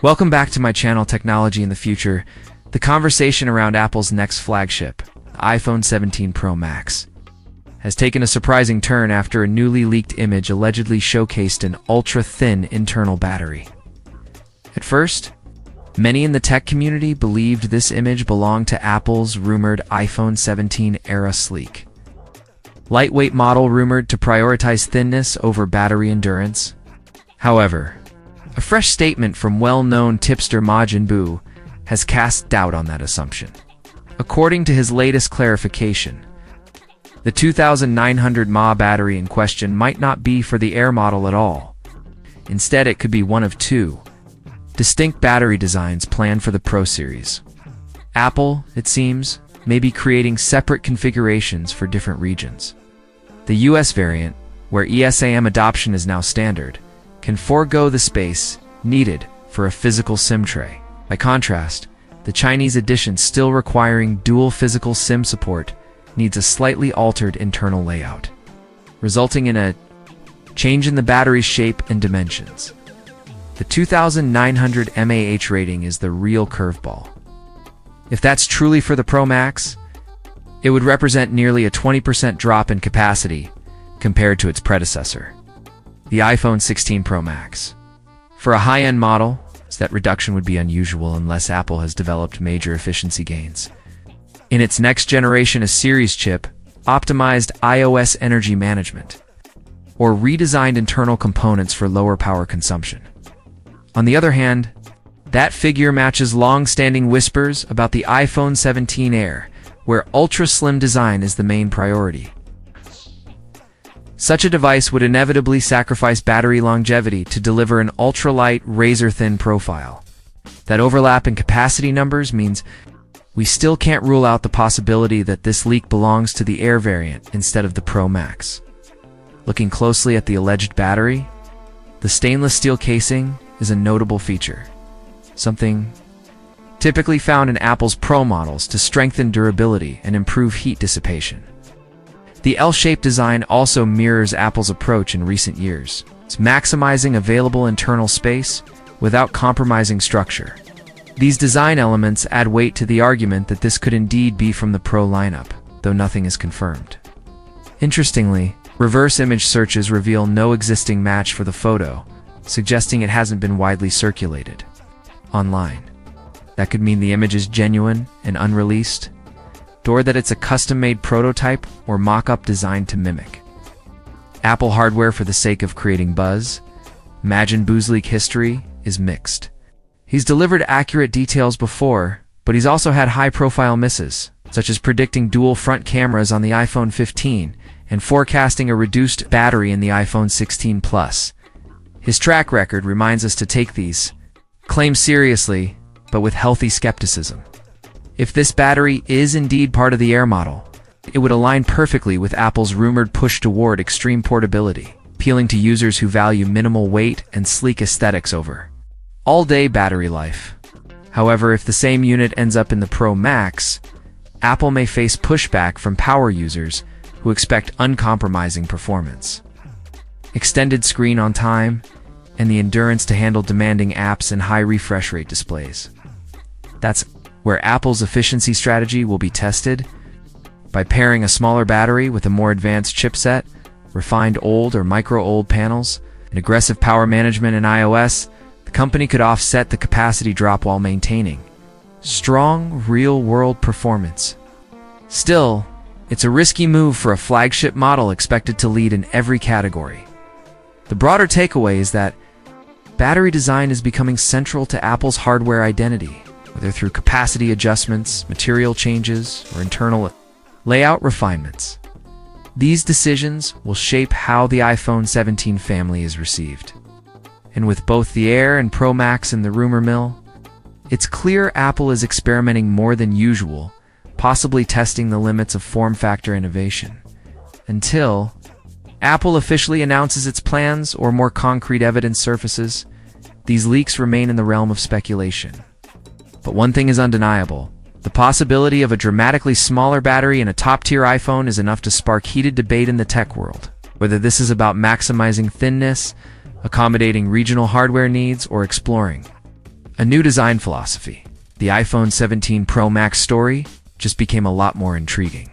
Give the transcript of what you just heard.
Welcome back to my channel, Technology in the Future. The conversation around Apple's next flagship, the iPhone 17 Pro Max, has taken a surprising turn after a newly leaked image allegedly showcased an ultra-thin internal battery. At first, many in the tech community believed this image belonged to Apple's rumored iPhone 17 era sleek lightweight model, rumored to prioritize thinness over battery endurance. However, a fresh statement from well-known tipster Majin Buu has cast doubt on that assumption. According to his latest clarification, the 2900 mAh battery in question might not be for the Air model at all. Instead, it could be one of two distinct battery designs planned for the Pro series. Apple, it seems, may be creating separate configurations for different regions. The US variant, where ESAM adoption is now standard, can forego the space needed for a physical SIM tray. By contrast, the Chinese edition, still requiring dual physical SIM support, needs a slightly altered internal layout, resulting in a change in the battery's shape and dimensions. The 2900 mAh rating is the real curveball. If that's truly for the Pro Max, it would represent nearly a 20% drop in capacity compared to its predecessor, the iPhone 16 Pro Max. For a high-end model, that reduction would be unusual unless Apple has developed major efficiency gains in its next generation A series chip, optimized iOS energy management, or redesigned internal components for lower power consumption. On the other hand, that figure matches long-standing whispers about the iPhone 17 Air, where ultra-slim design is the main priority. Such a device would inevitably sacrifice battery longevity to deliver an ultralight, razor-thin profile. That overlap in capacity numbers means we still can't rule out the possibility that this leak belongs to the Air variant instead of the Pro Max. Looking closely at the alleged battery, the stainless steel casing is a notable feature, something typically found in Apple's Pro models to strengthen durability and improve heat dissipation. The L-shaped design also mirrors Apple's approach in recent years. It's maximizing available internal space without compromising structure. These design elements add weight to the argument that this could indeed be from the Pro lineup, though nothing is confirmed. Interestingly, reverse image searches reveal no existing match for the photo, suggesting it hasn't been widely circulated online. That could mean the image is genuine and unreleased, or that it's a custom-made prototype or mock-up designed to mimic Apple hardware for the sake of creating buzz. Majin Buu's leak history is mixed. He's delivered accurate details before, but he's also had high-profile misses, such as predicting dual front cameras on the iPhone 15 and forecasting a reduced battery in the iPhone 16 Plus. His track record reminds us to take these claims seriously, but with healthy skepticism. If this battery is indeed part of the Air model, it would align perfectly with Apple's rumored push toward extreme portability, appealing to users who value minimal weight and sleek aesthetics over all-day battery life. However, if the same unit ends up in the Pro Max, Apple may face pushback from power users who expect uncompromising performance, extended screen on time, and the endurance to handle demanding apps and high refresh rate displays. That's where Apple's efficiency strategy will be tested. By pairing a smaller battery with a more advanced chipset, refined OLED or micro-OLED panels, and aggressive power management in iOS, the company could offset the capacity drop while maintaining strong, real-world performance. Still, it's a risky move for a flagship model expected to lead in every category. The broader takeaway is that battery design is becoming central to Apple's hardware identity, whether through capacity adjustments, material changes, or internal layout refinements. These decisions will shape how the iPhone 17 family is received. And with both the Air and Pro Max in the rumor mill, it's clear Apple is experimenting more than usual, possibly testing the limits of form factor innovation. Until Apple officially announces its plans or more concrete evidence surfaces, these leaks remain in the realm of speculation. But one thing is undeniable. The possibility of a dramatically smaller battery in a top-tier iPhone is enough to spark heated debate in the tech world. Whether this is about maximizing thinness, accommodating regional hardware needs, or exploring A new design philosophy. The iPhone 17 Pro Max story just became a lot more intriguing.